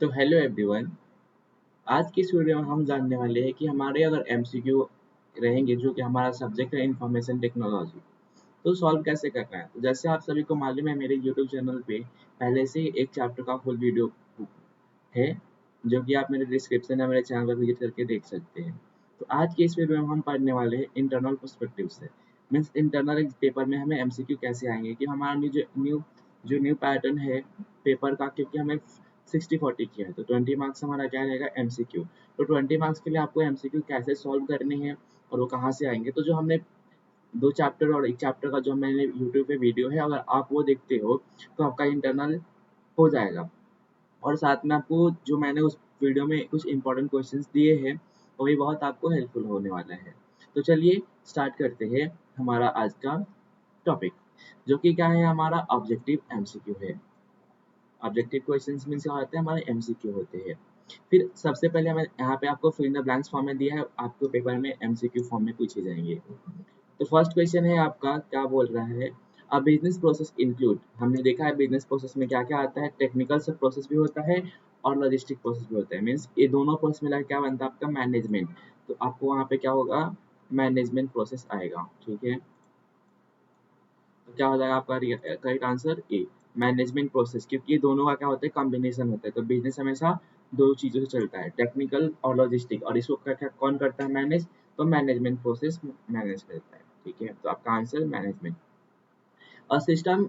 तो hello everyone. आज की इस वीडियो में हम जानने वाले हैं कि हमारे अगर एमसीक्यू रहेंगे जो कि हमारा सब्जेक्ट है इंफॉर्मेशन टेक्नोलॉजी, तो सॉल्व कैसे करना है। तो जैसे आप सभी को मालूम है, मेरे यूट्यूब चैनल पे पहले से ही एक चैप्टर का फुल वीडियो है जो कि आप मेरे डिस्क्रिप्शन या मेरे चैनल पर विजिट करके देख सकते हैं। तो आज की इस वीडियो में हम पढ़ने वाले हैं इंटरनल पर्सपेक्टिव से। मीन्स इंटरनल पेपर में हमें एमसीक्यू कैसे आएंगे कि हमारा न्यू पैटर्न है पेपर का, क्योंकि हमें 60-40 किया है तो 20 मार्क्स हमारा क्या रहेगा एमसीक्यू। तो 20 मार्क्स के लिए आपको एमसीक्यू कैसे सॉल्व करने हैं और वो कहाँ से आएंगे। तो जो हमने 2 चैप्टर और 1 चैप्टर का जो मैंने यूट्यूब पे वीडियो है, अगर आप वो देखते हो तो आपका इंटरनल हो जाएगा। और साथ में आपको जो मैंने उस वीडियो में कुछ इंपॉर्टेंट क्वेश्चंस दिए हैं वो भी बहुत आपको हेल्पफुल होने वाला है। तो चलिए स्टार्ट करते हैं हमारा आज का टॉपिक, जो कि क्या है, हमारा ऑब्जेक्टिव एमसीक्यू है। ऑब्जेक्टिव क्वेश्चंस मीन्स क्या होते हैं, हमारे एमसीक्यू होते हैं। फिर सबसे पहले हमें यहाँ पे आपको fill in the blanks form में दिया है, आपको पेपर में एमसीक्यू फॉर्म में पूछे जाएंगे। तो फर्स्ट क्वेश्चन है आपका, क्या बोल रहा है, अ बिजनेस प्रोसेस इंक्लूड। हमने देखा है बिजनेस प्रोसेस में क्या क्या आता है, टेक्निकल सब प्रोसेस भी होता है और लॉजिस्टिक प्रोसेस भी होता है। मीन्स ये दोनों प्रोसेस मिला क्या बनता है आपका मैनेजमेंट। तो आपको वहाँ पे क्या होगा, मैनेजमेंट प्रोसेस आएगा। ठीक है, तो क्या हो जाएगा आपका correct answer A, management process, क्योंकि ये दोनों का क्या होता है, कॉम्बिनेशन होता है। तो बिजनेस हमेशा दो चीज़ों से चलता है, टेक्निकल और लॉजिस्टिक, और इसको क्या क्या कौन करता है, मैनेज। तो मैनेजमेंट प्रोसेस मैनेज करता है। ठीक है, तो आपका answer management. A system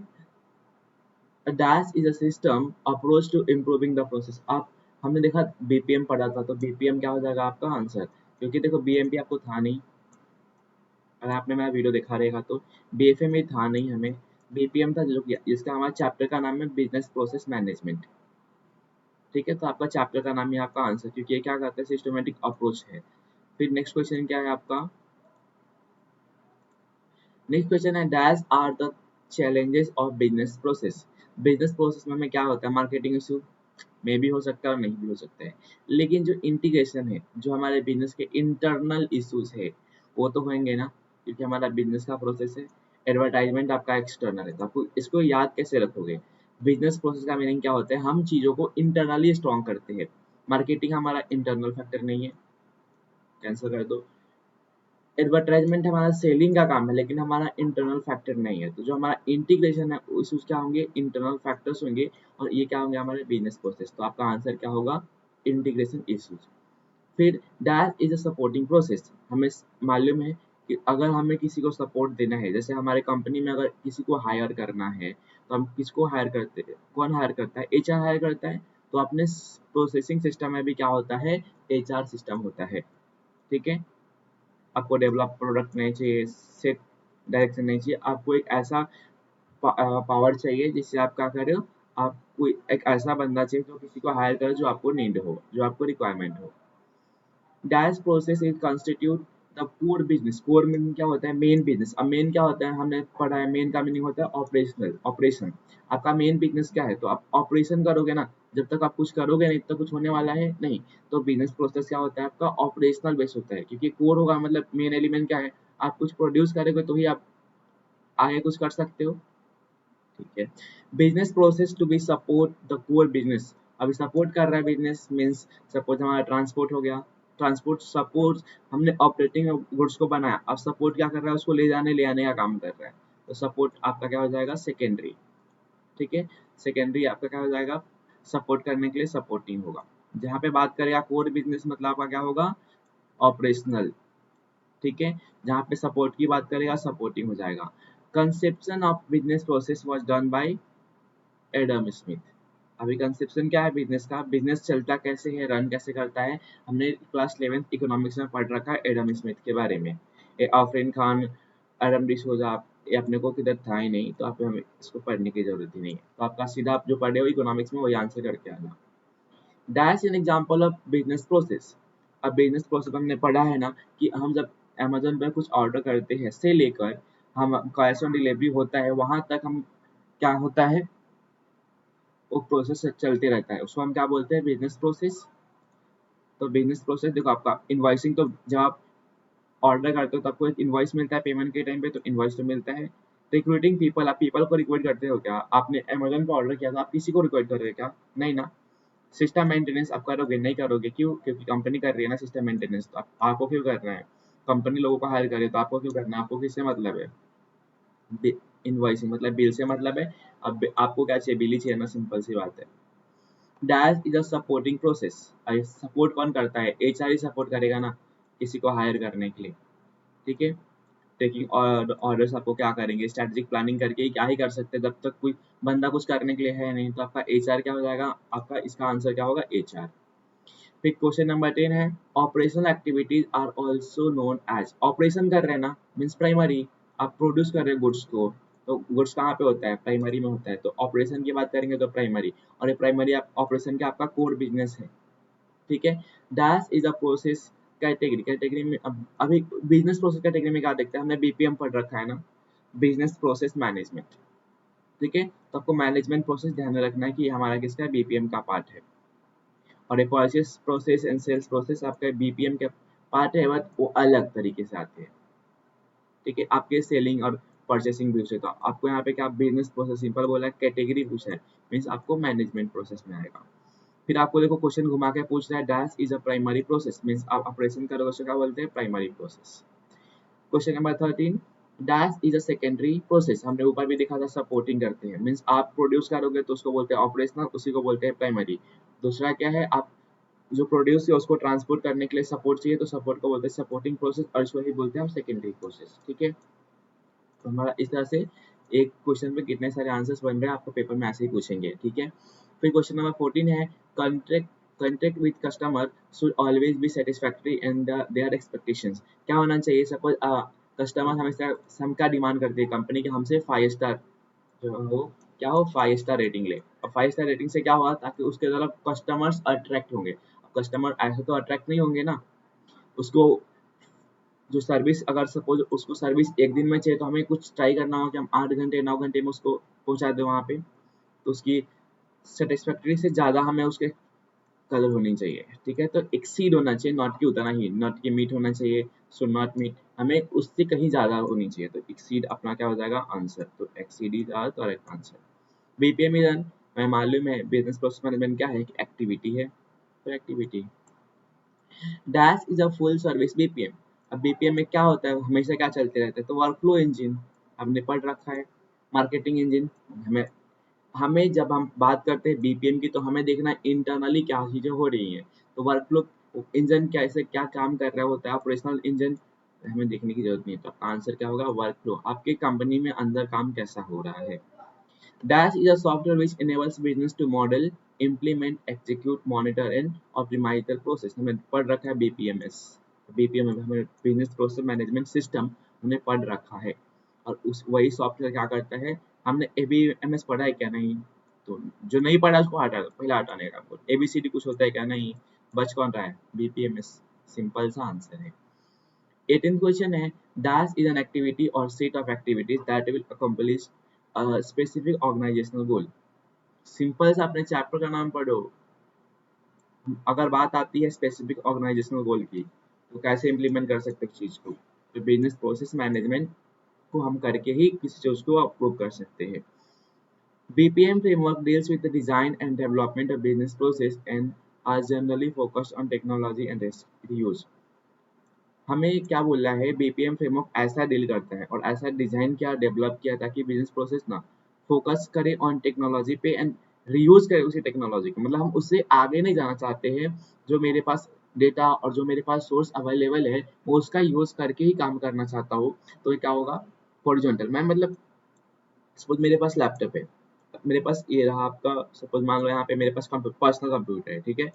dash is a system approach to improving the process. आप हमने देखा बीपीएम पढ़ा था, तो बीपीएम क्या हो जाएगा आपका आंसर, क्योंकि देखो बीएमपी आपको था नहीं, अगर आपने मेरा वीडियो देखा रहेगा तो बीएफए में था नहीं, हमें बीपीएम था जो जिसका हमारा चैप्टर का नाम है बिजनेस प्रोसेस मैनेजमेंट। ठीक है, तो आपका चैप्टर का नाम ही आपका आंसर, क्योंकि ये क्या करता है, सिस्टमेटिक अप्रोच है। फिर नेक्स्ट क्वेश्चन क्या है आपका, नेक्स्ट क्वेश्चन है dash are the challenges of business process. Business process में हमें क्या होता है, मार्केटिंग इशू में भी हो सकता है और नहीं भी हो सकता है। लेकिन जो इंटीग्रेशन है, जो हमारे बिजनेस के इंटरनल इश्यूज है, वो तो होंगे ना, क्योंकि हमारा बिजनेस का प्रोसेस है। एडवर्टाइजमेंट आपका एक्सटर्नल है, तो आपको इसको याद कैसे रखोगे। बिजनेस प्रोसेस का मीनिंग क्या होता है, हम चीज़ों को इंटरनली स्ट्रॉन्ग करते हैं। मार्केटिंग हमारा इंटरनल फैक्टर नहीं है, कैंसिल कर दो। एडवर्टाइजमेंट हमारा सेलिंग का काम है, लेकिन हमारा इंटरनल फैक्टर नहीं है। तो जो हमारा इंटीग्रेशन है इश्यूज क्या होंगे, इंटरनल फैक्टर्स होंगे, और ये क्या होंगे, हमारे बिजनेस प्रोसेस। तो आपका आंसर क्या होगा, इंटीग्रेशन इश्यूज। फिर dash is a supporting process. हमें मालूम है कि अगर हमें किसी को सपोर्ट देना है, जैसे हमारे कंपनी में अगर किसी को हायर करना है, तो हम किसको हायर करते हैं, कौन हायर करता है, एचआर हायर करता है। तो अपने प्रोसेसिंग सिस्टम में भी क्या होता है, एचआर सिस्टम होता है। ठीक है, आपको डेवलप प्रोडक्ट नहीं चाहिए, सेट डायरेक्शन नहीं चाहिए, आपको एक ऐसा पावर चाहिए जिससे आप क्या करो, आप कोई एक ऐसा बंदा चाहिए जो किसी को हायर करे, जो आपको नीड हो, जो आपको रिक्वायरमेंट हो। Dash process is constitute the core business. Core meaning क्या होता है, मेन बिजनेस। अब मेन क्या होता है, हमने पढ़ा है मेन का मीनिंग होता है ऑपरेशनल, ऑपरेशन। आपका मेन बिजनेस क्या है, तो आप ऑपरेशन करोगे ना, जब तक आप कुछ करोगे नहीं तब तक कुछ होने वाला है नहीं। तो बिजनेस प्रोसेस क्या होता है आपका, ऑपरेशनल बेस होता है, क्योंकि कोर होगा मतलब मेन एलिमेंट क्या है, आप कुछ प्रोड्यूस करोगे तो ही आप आगे कुछ कर सकते हो। ठीक है, business process to be support the core business. अभी सपोर्ट कर रहा है बिजनेस, मीन्स सपोज हमारा ट्रांसपोर्ट हो गया, ट्रांसपोर्ट सपोज हमने ऑपरेटिंग गुड्स को बनाया, अब सपोर्ट क्या कर रहा है, उसको ले जाने ले आने का काम कर रहा है। तो सपोर्ट आपका क्या हो जाएगा, सेकेंडरी। ठीक है, सेकेंडरी आपका क्या हो जाएगा, सपोर्ट करने के लिए सपोर्टिंग होगा। जहाँ पे बात करेगा कोर बिजनेस, मतलब आपका क्या होगा, ऑपरेशनल। ठीक है, जहाँ पे सपोर्ट की बात करेगा सपोर्टिंग हो जाएगा। Conception of business process was done by Adam Smith. अभी कंसेप्शन क्या है बिजनेस का, बिजनेस चलता कैसे है, रन कैसे करता है, हमने क्लास 11th इकोनॉमिक्स में पढ़ रखा है एडम स्मिथ के बारे में। आफरीन खान, एडम डिसोजा, ये अपने को किधर था ही नहीं, तो आप हमें इसको पढ़ने की जरूरत ही नहीं है। तो आपका सीधा आप जो पढ़े हो इकोनॉमिक्स में वही आंसर करके आना। Dash an example of business process. अब बिजनेस प्रोसेस हमने पढ़ा है ना, कि हम जब अमेजोन पर कुछ ऑर्डर करते हैं से लेकर हम कैश ऑन डिलीवरी होता है वहां तक, हम क्या होता है, वो प्रोसेस चलते रहता है, उसको हम क्या बोलते हैं, बिजनेस प्रोसेस। तो बिजनेस प्रोसेस देखो, आपका इनवॉइसिंग, तो जब आप ऑर्डर करते हो तो आपको एक इनवॉइस मिलता है पेमेंट के टाइम पे, तो इनवॉइस तो मिलता है। रिक्रूटिंग पीपल, आप पीपल को रिक्रूट करते हो क्या, आपने अमेजोन पे ऑर्डर किया था, आप किसी को रिक्रूट कर रहे हो क्या, नहीं ना। सिस्टम मेंटेनेंस आप करोगे नहीं करोगे, क्यों? क्योंकि कंपनी कर रही है ना सिस्टम मेंटेनेंस, तो आपको क्यों करना है? कंपनी लोगों को हायर करे तो आपको क्यों करना है? आपको किससे मतलब है? इनवॉइसिंग मतलब बिल से मतलब है। अब आपको क्या चाहिए? बिल ही चाहिए ना, सिंपल सी बात है। Dash is a supporting process. Support कौन करता है? एचआर ही सपोर्ट करेगा ना किसी को हायर करने के लिए, ठीक है। टेकिंग ऑर्डर्स आपको क्या करेंगे? स्ट्रेटेजिक प्लानिंग करके क्या ही कर सकते हैं, जब तक कोई बंदा कुछ करने के लिए है नहीं, तो आपका एचआर क्या हो जाएगा? आपका इसका आंसर क्या होगा? एचआर। फिर क्वेश्चन नंबर 10 है, operational activities are also known as. Operation कर रहे हैं ना, मीन्स प्राइमरी। आप प्रोड्यूस कर रहे हैं गुड्स को, तो गुड्स कहाँ पे होता है? प्राइमरी में होता है। तो ऑपरेशन की बात करेंगे तो प्राइमरी, और ये प्राइमरी आप ऑपरेशन का आपका कोर बिजनेस है, ठीक है। Dash is a process category. Category में अभी बिजनेस प्रोसेस कैटेगरी में क्या देखते हैं? हमने बीपीएम पढ़ रखा है ना, बिजनेस प्रोसेस मैनेजमेंट, ठीक है। तो आपको मैनेजमेंट प्रोसेस ध्यान में रखना है कि हमारा किसका बीपीएम का पार्ट है, और ये purchase process and sales process आपका बीपीएम के पार्ट है, बट वो अलग तरीके से आते हैं, ठीक है। आपके सेलिंग और परचेसिंग भी पूछे तो आपको यहाँ पे क्या बिजनेस प्रोसेस सिंपल बोला है, कैटेगरी पूछा है, मीन्स आपको मैनेजमेंट प्रोसेस में आएगा। फिर आपको देखो क्वेश्चन घुमा के पूछ रहा है, dash is a primary process, means आप ऑपरेशन करोगे उसको क्या बोलते हैं? Primary process. Question number 13, dash is a secondary process. हमने ऊपर भी देखा था सपोर्टिंग करते हैं, मीन्स आप प्रोड्यूस करोगे तो उसको बोलते हैं ऑपरेशनल, उसी को बोलते हैं प्राइमरी। दूसरा क्या है? आप जो प्रोड्यूस है उसको ट्रांसपोर्ट करने के लिए सपोर्ट चाहिए, तो सपोर्ट को बोलते हैं सपोर्टिंग प्रोसेस, और इसको ही बोलते हैं हम सेकेंडरी प्रोसेस, ठीक है। तो हमारा इस तरह से एक क्वेश्चन पे कितने सारे आंसर्स बन रहे हैं आपको पेपर में ऐसे ही पूछेंगे, ठीक है। फिर क्वेश्चन नंबर 14 है, contract with customer should always be satisfactory and there expectations. क्या होना चाहिए? सपोज कस्टमर हमेशा हम क्या डिमांड करते हैं कंपनी के? हमसे 5 स्टार जो हो, क्या हो? 5 स्टार रेटिंग ले। और 5 स्टार रेटिंग से क्या हुआ? ताकि उसके तरफ कस्टमर्स अट्रैक्ट होंगे। कस्टमर ऐसे तो अट्रैक्ट नहीं होंगे ना, उसको जो सर्विस, अगर सपोज उसको सर्विस एक दिन में चाहिए तो हमें कुछ ट्राई करना होगा कि हम 8 घंटे 9 घंटे में उसको पहुंचा दें वहाँ पे, तो उसकी सेटिस्फैक्टरी से ज़्यादा हमें उसके कलर होनी चाहिए, ठीक है। तो एक्सीड होना चाहिए, नॉट कि उतना ही, नॉट कि मीट होना चाहिए, सो नॉट मीट, हमें उससे कहीं ज़्यादा होनी चाहिए, तो एक्सीड अपना क्या हो जाएगा? आंसर। तो exceed is our correct answer. BPM is मैं मालूम है बिजनेस प्रोसेस मैनेजमेंट क्या है? एक्टिविटी है, तो activity. Dash is a full service BPM. अब बीपीएम में क्या होता है? हमेशा क्या चलते रहते हैं? तो वर्क फ्लो इंजन हमने पढ़ रखा है, मार्केटिंग इंजन। हमें हमें जब हम बात करते हैं बीपीएम की, तो हमें देखना है इंटरनली क्या चीजें हो रही हैं। तो वर्क फ्लो इंजन कैसे क्या काम कर रहा होता है, ऑपरेशनल इंजन हमें देखने की जरूरत नहीं है। तो आंसर क्या होगा? वर्क फ्लो, आपके कंपनी में अंदर काम कैसा हो रहा है। Dash is a software which enables business to model, implement, execute, monitor and optimize their process। हमें पढ़ रखा है बीपीएमएस। बीपीएम में हमें बिजनेस प्रोसेस मैनेजमेंट सिस्टम हमने पढ़ रखा है, और उस वही सॉफ्टवेयर क्या करता है? हमने एबीएमएस पढ़ा है क्या? नहीं। तो जो नहीं पढ़ा उसको हटा दो, पहले हटाने का आपको। एबीसीडी कुछ होता है क्या? नहीं। बच कौन रहा है? बीपीएमएस। सिंपल सा आंसर है। 18th क्वेश्चन है, डैश इज एन एक्टिविटी और set of activities that will accomplish specific organizational goal. Simple सा अपने चैप्टर का नाम पढ़ो। अगर बात आती है स्पेसिफिक ऑर्गेनाइजेशनल गोल की, तो कैसे इम्प्लीमेंट कर सकते हैं चीज को? तो बिजनेस प्रोसेस मैनेजमेंट को हम करके ही किसी चीज को अप्रूव कर सकते हैं। BPM framework deals with the design and development of business process and are generally focused on technology and reuse। हमें क्या बोल रहा है? बीपीएम फ्रेमवर्क ऐसा डील करता है और ऐसा डिजाइन किया, डेवलप किया, ताकि बिजनेस प्रोसेस ना फोकस करे ऑन टेक्नोलॉजी पे एंड रीयूज करे उसी टेक्नोलॉजी को। मतलब हम उससे आगे नहीं जाना चाहते हैं, जो मेरे पास डेटा और जो मेरे पास सोर्स अवेलेबल है वो उसका यूज करके ही काम करना चाहता हूँ। तो ये क्या होगा? हॉरिजॉन्टल। मैं मतलब सपोज मेरे पास लैपटॉप है, मेरे पास ये रहा आपका, सपोज मान लो यहाँ पे मेरे पास पर्सनल कंप्यूटर है, ठीक है।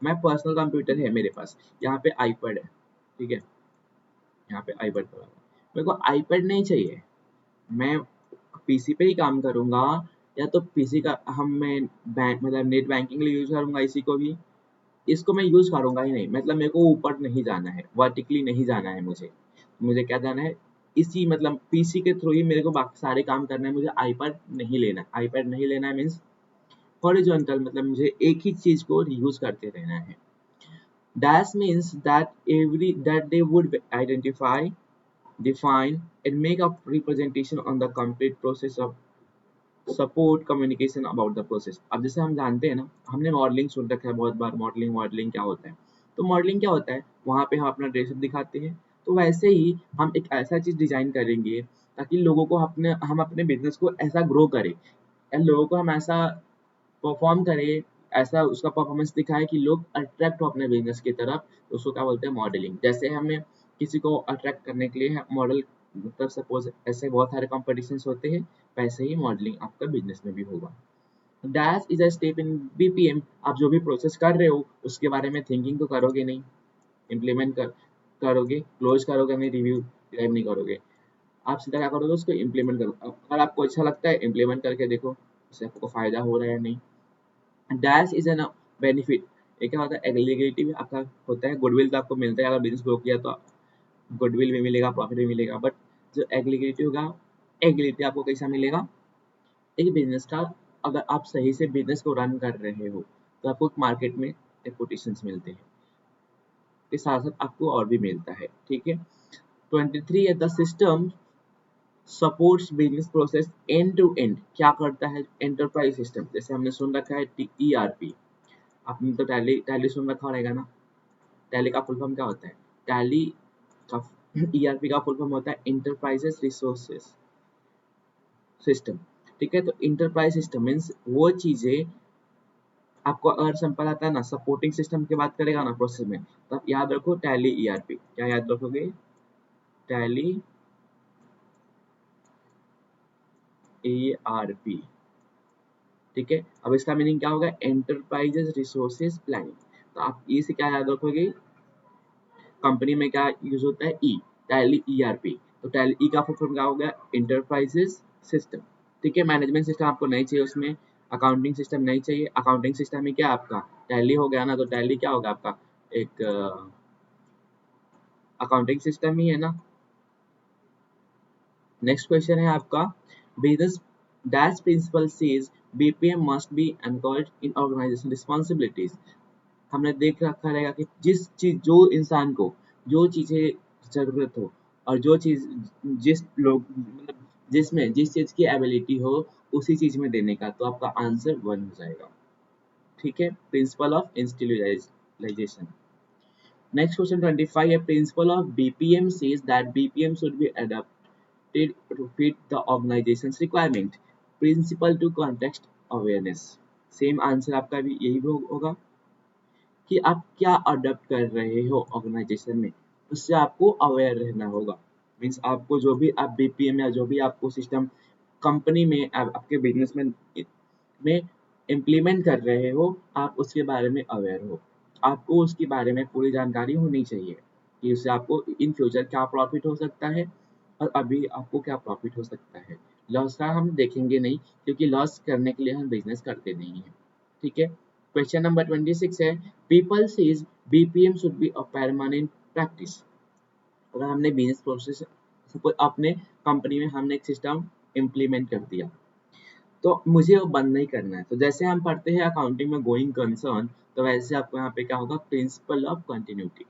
मैं पर्सनल कंप्यूटर है मेरे पास, यहाँ पे आईपैड है, ठीक है, यहाँ पे आईपैड पड़ा हुआ है। मेरे को आईपैड नहीं चाहिए, मैं पीसी पे ही काम करूंगा, या तो पीसी का मैं बैंक मतलब नेट बैंकिंग के लिए यूज करूंगा इसी को भी। इसको मैं यूज करूंगा ही नहीं, मतलब मेरे को ऊपर नहीं जाना है, वर्टिकली नहीं जाना है मुझे। मुझे क्या जाना है? इसी मतलब पीसी के थ्रू ही मेरे को बाकी सारे काम करना है। मुझे आईपैड नहीं लेना है, आईपैड नहीं लेना है मीन्स हॉरिजॉन्टल, मतलब मुझे एक ही चीज को यूज करते रहना है। Dash means that they would identify, define and make a representation on the complete process of support communication about the process. अब जैसे हम जानते हैं ना, हमने मॉडलिंग सुन रखा है बहुत बार, मॉडलिंग मॉडलिंग क्या होता है। तो मॉडलिंग क्या होता है, वहाँ पे हम अपना ड्रेसअप दिखाते हैं। तो वैसे ही हम एक ऐसा चीज़ डिज़ाइन करेंगे ताकि लोगों को हम अपने बिजनेस को ऐसा ग्रो करें, या लोगों को हम ऐसा परफॉर्म करे, ऐसा उसका परफॉर्मेंस दिखाए कि लोग अट्रैक्ट हो अपने बिजनेस की तरफ। तो उसको क्या बोलते हैं, मॉडलिंग। जैसे हमें किसी को अट्रैक्ट करने के लिए मॉडल, मतलब सपोज ऐसे बहुत सारे कॉम्पिटिशन्स होते हैं, वैसे ही मॉडलिंग आपका बिजनेस में भी होगा। Dash is a step in BPM. आप जो भी प्रोसेस कर रहे हो उसके बारे में थिंकिंग तो करोगे नहीं, इम्प्लीमेंट करोगे, क्लोज करोगे नहीं, रिव्यू ड्राइव नहीं करोगे। आप सीधा क्या करोगे, उसको इम्प्लीमेंट करो। अगर आपको अच्छा लगता है इम्प्लीमेंट करके देखो उससे आपको फायदा हो रहा है या नहीं। Dash is N benefit. ये क्या होता है, एग्रीगेटिव आपका होता है। गुडविल तो आपको मिलता है, अगर बिजनेस ग्रो किया तो गुडविल भी मिलेगा, प्रॉफिट भी मिलेगा। बट जो एग्रीगेटिव होगा, एग्रीगेटिव आपको कैसा मिलेगा, एक बिजनेस का, अगर आप सही से बिजनेस को रन कर रहे हो तो आपको मार्केट में रेपुटेशंस मिलते हैं, के साथ साथ आपको और भी मिलता है। ठीक है। 23 है, the system supports business process end to end. क्या करता है एंटरप्राइज सिस्टम, जैसे हमने सुन रखा है ईआरपी। आपने तो टैली टैली सुन रखा रहेगा ना। टैली का फुल फॉर्म क्या होता है, टैली का ईआरपी का फुल फॉर्म होता है इंटरप्राइजेस रिसोर्सेस सिस्टम। ठीक है। तो इंटरप्राइज सिस्टम मीन्स वो चीजें, आपको अगर सिंपल आता है ना, सपोर्टिंग सिस्टम की बात करेगा ना प्रोसेस में, तो आप याद रखो टैली ईआरपी। क्या याद रखोगे, टैली ईआरपी। ठीक है। अब इसका मीनिंग क्या होगा, एंटरप्राइजेस रिसोर्सेज प्लानिंग। तो आप ई से क्या याद रखोगे, कंपनी में क्या यूज होता है, ई, टैली ईआरपी। तो टैली ई का फुल फॉर्म क्या हो गया, इंटरप्राइजेस सिस्टम। ठीक है। मैनेजमेंट सिस्टम आपको नहीं चाहिए उसमें, अकाउंटिंग सिस्टम नहीं चाहिए। अकाउंटिंग सिस्टम में क्या आपका टैली हो गया ना, तो टैली क्या होगा आपका, एक अकाउंटिंग सिस्टम ही है ना। नेक्स्ट क्वेश्चन है आपका, business dash principle says BPM must be anchored in organisation responsibilities. हमने देख रखा रहेगा कि जिस चीज, जो इंसान को जो चीजें जरूरत हो, और जो चीज जिस लोग मतलब जिसमें जिस चीज की एबिलिटी हो उसी चीज में देने का, तो आपका आंसर 1 हो जाएगा। ठीक है। Principle of institutionalization. Next question 25 है, principle of BPM says that BPM should be adapted to fit the organization's requirement. Principle to context awareness. Same answer आपका भी यही होगा कि आप क्या अडॉप्ट कर रहे हो ऑर्गेनाइजेशन में, उससे आपको अवेयर रहना होगा। मीन्स आपको जो भी आप बीपीएम या जो भी आपको सिस्टम कंपनी में आपके बिजनेस में इम्प्लीमेंट कर रहे हो, आप उसके बारे में अवेयर हो। आपको उसके बारे में पूरी जानकारी होनी चाहिए कि उससे आपको इन फ्यूचर क्या प्रॉफिट हो सकता है और अभी आपको क्या प्रॉफिट हो सकता है। लॉस का हम देखेंगे नहीं, क्योंकि लॉस करने के लिए हम बिजनेस करते नहीं हैं। ठीक है। क्वेश्चन नंबर 26 है, people says BPM should be a permanent practice. अगर हमने बिजनेस प्रोसेस, सपोज अपने कंपनी में हमने एक सिस्टम इम्प्लीमेंट कर दिया, तो मुझे वो बंद नहीं करना है। तो जैसे हम पढ़ते हैं अकाउंटिंग में गोइंग कंसर्न, तो वैसे आपको यहाँ पे क्या होगा, प्रिंसिपल ऑफ कंटिन्यूटी।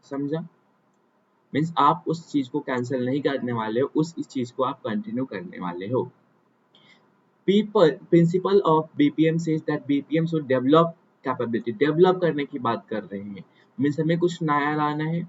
समझा, मीन्स आप उस चीज को कैंसिल नहीं करने वाले हो, उस चीज को आप कंटिन्यू करने वाले हो। People principal of BPM says that BPM should develop capability. Develop करने की बात कर रहे हैं, मीन्स हमें कुछ नया लाना है।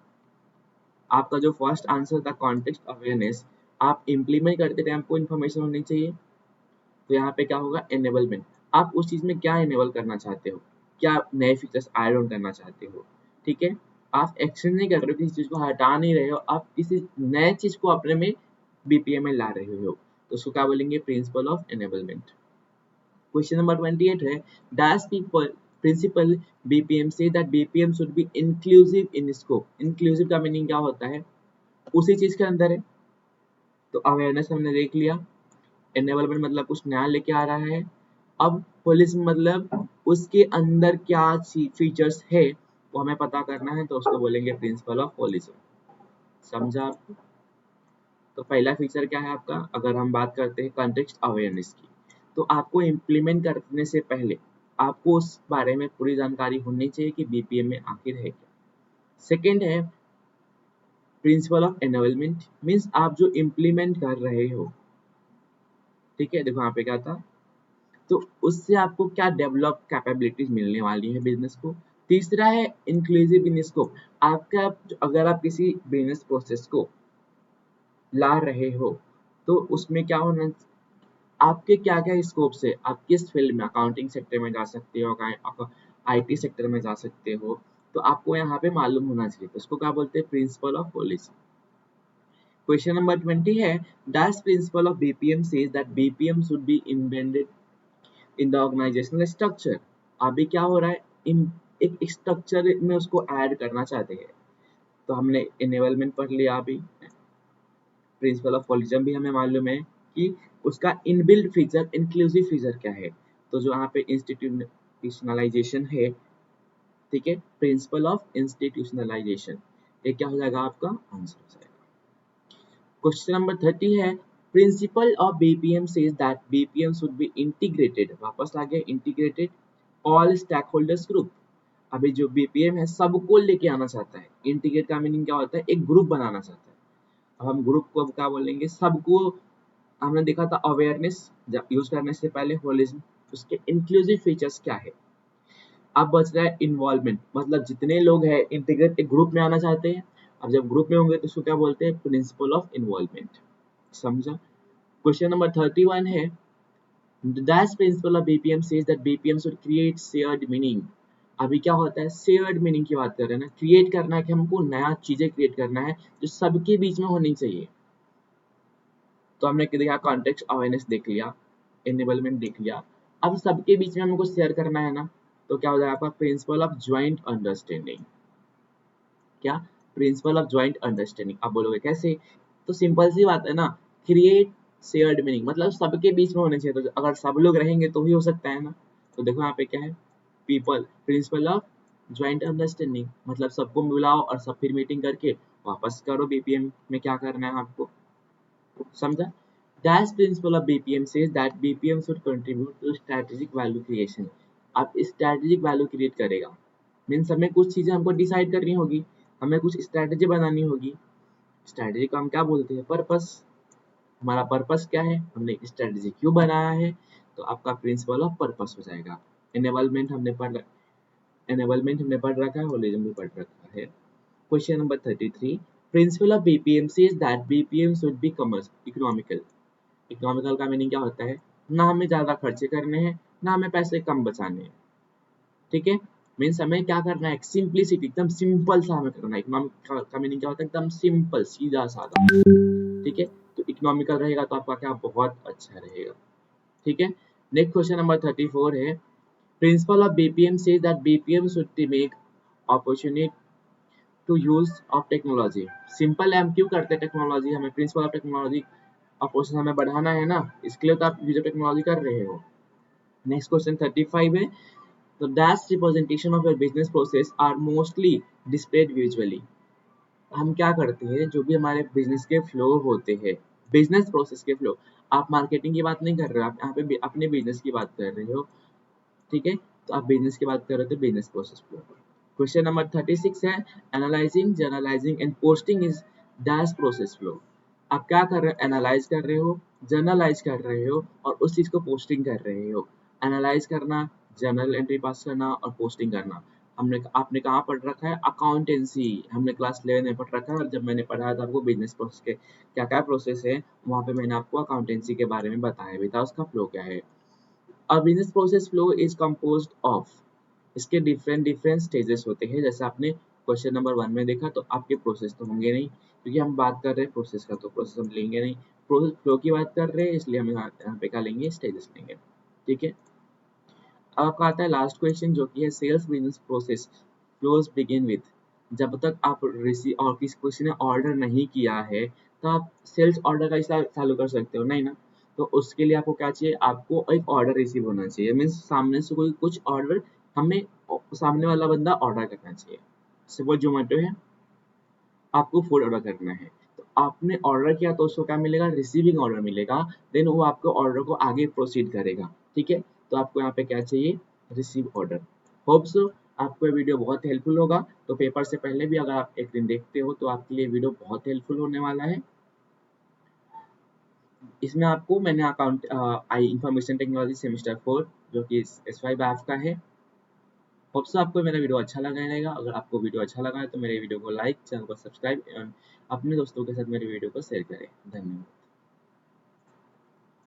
आपका जो फर्स्ट आंसर था कॉन्टेक्स्ट अवेयरनेस, आप इम्प्लीमेंट करते टाइम आपको इन्फॉर्मेशन होनी चाहिए। तो यहाँ पे क्या होगा, एनेबलमेंट। आप उस चीज में क्या एनेबल करना चाहते हो, क्या नए फीचर्स ऐड ऑन करना चाहते हो। ठीक है। आप एक्सचेंज नहीं कर रहे हो, किसी चीज को हटा नहीं रहे हो, आप किसी नए चीज को अपने में बीपीएम में ला रहे हो, तो उसको क्या बोलेंगे, principle of enablement. Question number 28 है, dash people principle BPM says that BPM should be inclusive in scope. Inclusive का मीनिंग क्या होता है, उसी चीज के अंदर है। तो अवेयरनेस हमने देख लिया, एनेबलमेंट मतलब कुछ नया लेके आ रहा है। अब होलिज्म मतलब उसके अंदर क्या फीचर्स है वो हमें पता करना है, तो उसको बोलेंगे प्रिंसिपल ऑफ होलिज्म। समझा। तो पहला फीचर क्या है आपका, अगर हम बात करते हैं कॉन्टेक्स्ट अवेयरनेस की, तो आपको इम्प्लीमेंट करने से पहले आपको उस बारे में पूरी जानकारी होनी चाहिए कि बीपीएम में आखिर है क्या। सेकेंड है प्रिंसिपल ऑफ एनेबलमेंट, मीन्स आप जो इम्प्लीमेंट कर रहे हो ठीक है, देखो यहाँ पे क्या था, तो उससे आपको क्या डेवलप कैपेबिलिटीज मिलने वाली है बिजनेस को। तीसरा है इंक्लूसिव इन स्कोप, आपका अगर आप किसी बिजनेस प्रोसेस को ला रहे हो तो उसमें क्या होना, आपके क्या क्या स्कोप से आप किस फील्ड में, अकाउंटिंग सेक्टर में जा सकते हो, आईटी सेक्टर में जा सकते हो, तो आपको यहाँ पे मालूम होना चाहिए। तो उसको क्या बोलते हैं, principle of policy. Question number 20 है, dash principle of BPM says that BPM should be embedded in the organizational structure. अभी क्या हो रहा है, एक स्ट्रक्चर में उसको ऐड करना चाहते हैं। तो हमने इनेबलमेंट पढ़ लिया, अभी प्रिंसिपल ऑफ पॉलिज्म भी हमें मालूम है कि उसका इनबिल्ट फीचर इंक्लूसिव फीचर क्या है। तो जो यहाँ पे इंस्टीट्यूशनलाइजेशन है, ठीक है, प्रिंसिपल ऑफ इंस्टीट्यूशनलाइजेशन, ये क्या हो जाएगा, आपका आंसर हो जाएगा। क्वेश्चन नंबर 30 है, principle of BPM says that BPM should be integrated, वापस आ गया integrated all stake holders group. अभी जो बीपीएम है सबको लेके आना चाहता है, इंटीग्रेट का मीनिंग क्या होता है, एक ग्रुप बनाना चाहता है। अब हम ग्रुप को अब क्या बोलेंगे, सबको। हमने देखा था अवेयरनेस यूज करने से पहले होलिज्म, उसके इंक्लूसिव फीचर्स क्या है। अब बच रहा है इन्वॉल्वमेंट, मतलब जितने लोग हैं इंटीग्रेट एक ग्रुप में आना चाहते हैं। अब जब ग्रुप में होंगे तो उसको क्या बोलते हैं, प्रिंसिपल ऑफ इन्वॉल्वमेंट। समझा। क्वेश्चन नंबर 31 है, the dash principle of BPM says that BPM should create shared meaning। अभी क्या होता है, शेयर्ड मीनिंग की बात कर रहे हैं ना, क्रिएट करना है कि हमको नया चीजें क्रिएट करना है जो सबके बीच में होनी चाहिए। तो हमने देखा कॉन्टेक्स्ट अवेयरनेस देख लिया, एनेबलमेंट देख लिया, अब सबके बीच में हमको शेयर करना है ना, तो क्या हो जाएगा आपका प्रिंसिपल ऑफ ज्वाइंट अंडरस्टैंडिंग। क्या, प्रिंसिपल ऑफ ज्वाइंट अंडरस्टैंडिंग। आप बोलोगे कैसे, तो सिंपल सी बात है ना, क्रिएट शेयर्ड मीनिंग, मतलब सबके बीच में होने चाहिए। तो अगर सब लोग रहेंगे तो ही हो सकता है ना। तो देखो यहाँ पे क्या है, people, principle of joint understanding, मतलब सबको बुलाओ और सब फिर मीटिंग करके वापस करो बीपीएम में क्या करना है आपको। समझा। Dash principle of BPM says that BPM should contribute to strategic value creation। अब strategic value create करेगा, मीन्स हमें कुछ चीजें हमको डिसाइड करनी होगी, हमें कुछ स्ट्रैटेजी बनानी होगी। स्ट्रैटेजी को हम क्या बोलते हैं, पर्पस। हमारा पर्पस क्या है, हमने स्ट्रैटेजी क्यों बनाया है, तो आपका प्रिंसिपल ऑफ पर्पस हो जाएगा। एनेबलमेंट हमने पढ़ रखा है, होलिज्म भी पढ़ रखा है। Question number 33, principal of BPM says that BPM should B economical. Economical का मीनिंग क्या होता है, ना हमें ज्यादा खर्चे करने हैं, ना हमें पैसे कम बचाने हैं। ठीक है, मीन्स हमें क्या करना है, सिंपलिसिटी, एकदम सिंपल सा हमें करना है। इकोनॉमिक का मीनिंग क्या होता है, एकदम सिंपल, सीधा साधा। ठीक है, तो इकोनॉमिकल रहेगा तो आपका क्या, बहुत अच्छा रहेगा। ठीक है, नेक्स्ट क्वेश्चन नंबर 34 है, principle of BPM says that BPM should make opportunity to use of technology. Simple है, हम क्यों करते हैं टेक्नोलॉजी, हमें प्रिंसिपल ऑफ टेक्नोलॉजी अपोजिशन हमें बढ़ाना है ना, इसके लिए तो आप यूज टेक्नोलॉजी कर रहे हो। नेक्स्ट क्वेश्चन 35 है, तो dash representation of your business process are mostly displayed visually. हम क्या करते हैं, जो भी हमारे बिजनेस के फ्लो होते हैं, बिजनेस प्रोसेस के फ्लो, आप मार्केटिंग की बात नहीं कर रहे हो, आप यहाँ पे अपने बिजनेस की बात कर रहे हो। ठीक है, तो आप बिजनेस की बात कर रहे हो तो business process flow. Question number 36 है, analysing, journalising and posting is dash process flow. आप क्या कर रहे हो, एनालाइज कर रहे हो, जर्नलाइज कर रहे हो और उस चीज को पोस्टिंग कर रहे हो। एनालाइज करना, जर्नल एंट्री पास करना और पोस्टिंग करना, आपने कहाँ पढ़ रखा है, अकाउंटेंसी, हमने क्लास 11 में पढ़ रखा है। और जब मैंने पढ़ाया था आपको बिजनेस प्रोसेस के क्या क्या प्रोसेस है, वहाँ पे मैंने आपको अकाउंटेंसी के बारे में बताया भी था, उसका फ्लो क्या है। A business process flow is composed of, इसके डिफरेंट डिफरेंट स्टेजेस होते हैं। जैसे आपने क्वेश्चन नंबर 1 में देखा, तो आपके प्रोसेस तो होंगे नहीं, क्योंकि हम बात कर रहे हैं प्रोसेस का, तो प्रोसेस हम लेंगे नहीं। प्रोसेस फ्लो की बात कर रहे हैं, इसलिए हम यहाँ पे क्या लेंगे, स्टेजेस लेंगे। ठीक है, अब आपका आता है लास्ट क्वेश्चन, जो कि है sales business process flows begin with. जब तक आप रिसीव और किसी ने ऑर्डर नहीं किया है, तो आप सेल्स ऑर्डर का चालू कर सकते हो नहीं ना। तो उसके लिए आपको क्या चाहिए, आपको एक ऑर्डर रिसीव होना चाहिए, मीन्स सामने से कोई कुछ ऑर्डर, हमें सामने वाला बंदा ऑर्डर करना चाहिए। सपोज जोमेटो है, आपको फूड ऑर्डर करना है, तो आपने ऑर्डर किया तो उसको क्या मिलेगा, रिसीविंग ऑर्डर मिलेगा। देन वो आपको ऑर्डर को आगे प्रोसीड करेगा। ठीक है, तो आपको यहाँ पे क्या चाहिए, रिसीव ऑर्डर। होप सो आपको ये वीडियो बहुत हेल्पफुल होगा। तो पेपर से पहले भी अगर आप एक दिन देखते हो तो आपके लिए वीडियो बहुत हेल्पफुल होने वाला है। इसमें आपको मैंने account I information technology semester 4 जो कि S5 बैच का है। होप सो आपको मेरा वीडियो अच्छा लगा रहेगा। अगर आपको वीडियो अच्छा लगा है तो मेरे वीडियो को लाइक, चैनल को सब्सक्राइब एवं अपने दोस्तों के साथ मेरे वीडियो को शेयर करें। धन्यवाद।